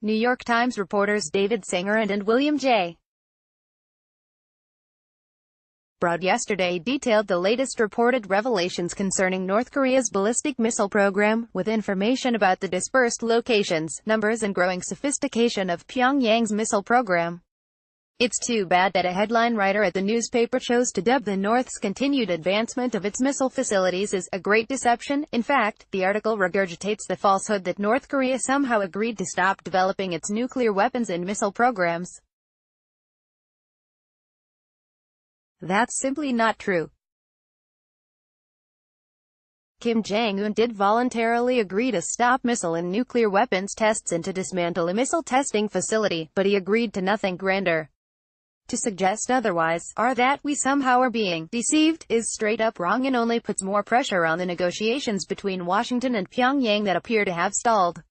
New York Times reporters David Singer and William J. Broad yesterday detailed the latest reported revelations concerning North Korea's ballistic missile program, with information about the dispersed locations, numbers and growing sophistication of Pyongyang's missile program. It's too bad that a headline writer at the newspaper chose to dub the North's continued advancement of its missile facilities as a great deception. In fact, the article regurgitates the falsehood that North Korea somehow agreed to stop developing its nuclear weapons and missile programs. That's simply not true. Kim Jong-un did voluntarily agree to stop missile and nuclear weapons tests and to dismantle a missile testing facility, but he agreed to nothing grander. To suggest otherwise, or that we somehow are being deceived, is straight up wrong and only puts more pressure on the negotiations between Washington and Pyongyang that appear to have stalled.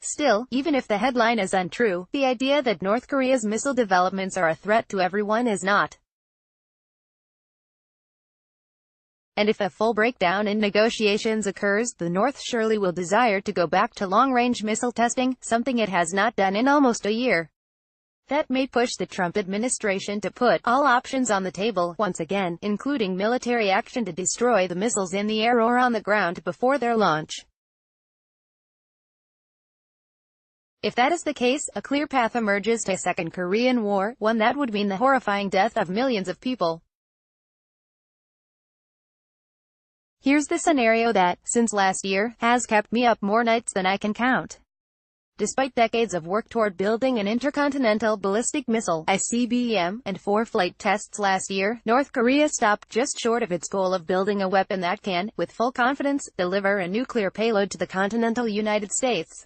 Still, even if the headline is untrue, the idea that North Korea's missile developments are a threat to everyone is not. And if a full breakdown in negotiations occurs, the North surely will desire to go back to long-range missile testing, something it has not done in almost a year. That may push the Trump administration to put all options on the table once again, including military action to destroy the missiles in the air or on the ground before their launch. If that is the case, a clear path emerges to a second Korean War, one that would mean the horrifying death of millions of people. Here's the scenario that, since last year, has kept me up more nights than I can count. Despite decades of work toward building an intercontinental ballistic missile (ICBM) and 4 flight tests last year, North Korea stopped just short of its goal of building a weapon that can, with full confidence, deliver a nuclear payload to the continental United States.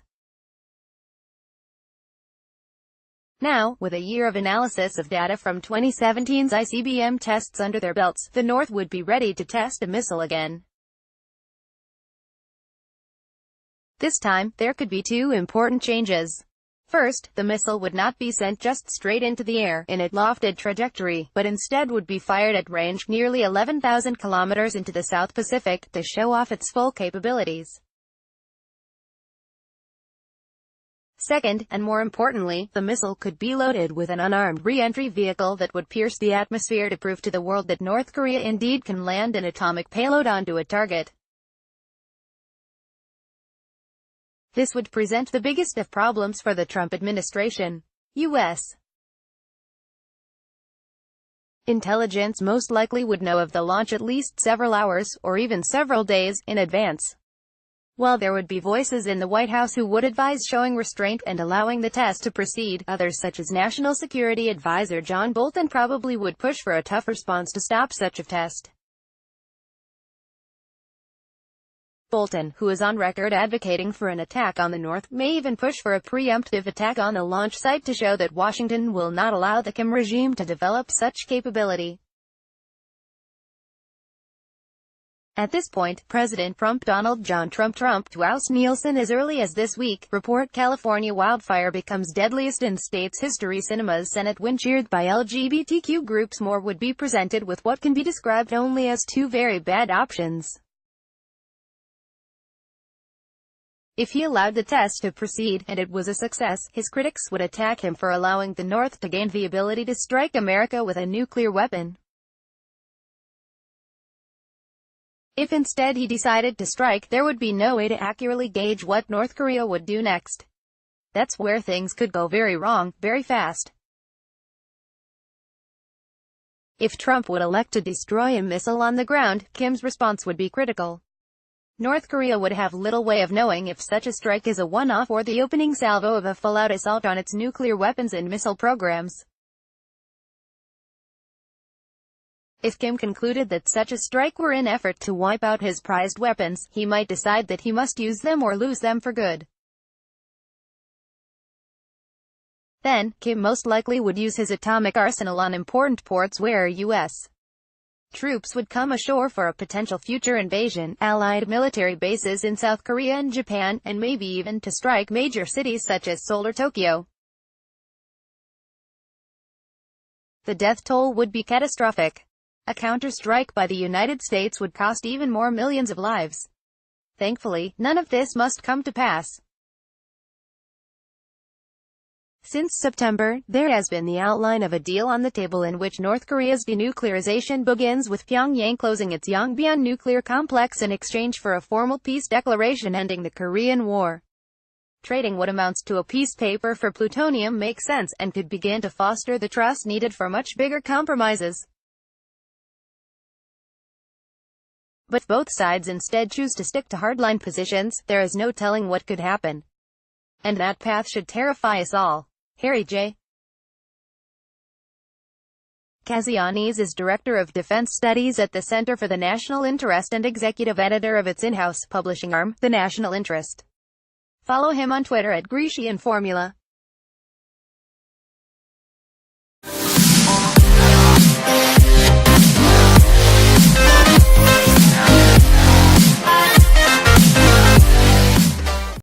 Now, with a year of analysis of data from 2017's ICBM tests under their belts, the North would be ready to test a missile again. This time, there could be 2 important changes. First, the missile would not be sent just straight into the air, in a lofted trajectory, but instead would be fired at range nearly 11,000 kilometers into the South Pacific, to show off its full capabilities. Second, and more importantly, the missile could be loaded with an unarmed re-entry vehicle that would pierce the atmosphere to prove to the world that North Korea indeed can land an atomic payload onto a target. This would present the biggest of problems for the Trump administration. U.S. intelligence most likely would know of the launch at least several hours, or even several days, in advance. While there would be voices in the White House who would advise showing restraint and allowing the test to proceed, others such as National Security Advisor John Bolton probably would push for a tough response to stop such a test. Bolton, who is on record advocating for an attack on the North, may even push for a preemptive attack on the launch site to show that Washington will not allow the Kim regime to develop such capability. At this point, President Donald John Trump to oust Nielsen as early as this week. Report: California wildfire becomes deadliest in state's history. Cinema's Senate win cheered by LGBTQ groups. More would be presented with what can be described only as 2 very bad options. If he allowed the test to proceed, and it was a success, his critics would attack him for allowing the North to gain the ability to strike America with a nuclear weapon. If instead he decided to strike, there would be no way to accurately gauge what North Korea would do next. That's where things could go very wrong, very fast. If Trump would elect to destroy a missile on the ground, Kim's response would be critical. North Korea would have little way of knowing if such a strike is a one-off or the opening salvo of a full-out assault on its nuclear weapons and missile programs. If Kim concluded that such a strike were an effort to wipe out his prized weapons, he might decide that he must use them or lose them for good. Then, Kim most likely would use his atomic arsenal on important ports where U.S. troops would come ashore for a potential future invasion, allied military bases in South Korea and Japan, and maybe even to strike major cities such as Seoul or Tokyo. The death toll would be catastrophic. A counter-strike by the United States would cost even more millions of lives. Thankfully, none of this must come to pass. Since September, there has been the outline of a deal on the table in which North Korea's denuclearization begins, with Pyongyang closing its Yongbyon nuclear complex in exchange for a formal peace declaration ending the Korean War. Trading what amounts to a peace paper for plutonium makes sense, and could begin to foster the trust needed for much bigger compromises. But if both sides instead choose to stick to hardline positions, there is no telling what could happen. And that path should terrify us all. Harry J. Kazianis is Director of Defense Studies at the Center for the National Interest and Executive Editor of its in-house publishing arm, The National Interest. Follow him on Twitter at Grecian Formula.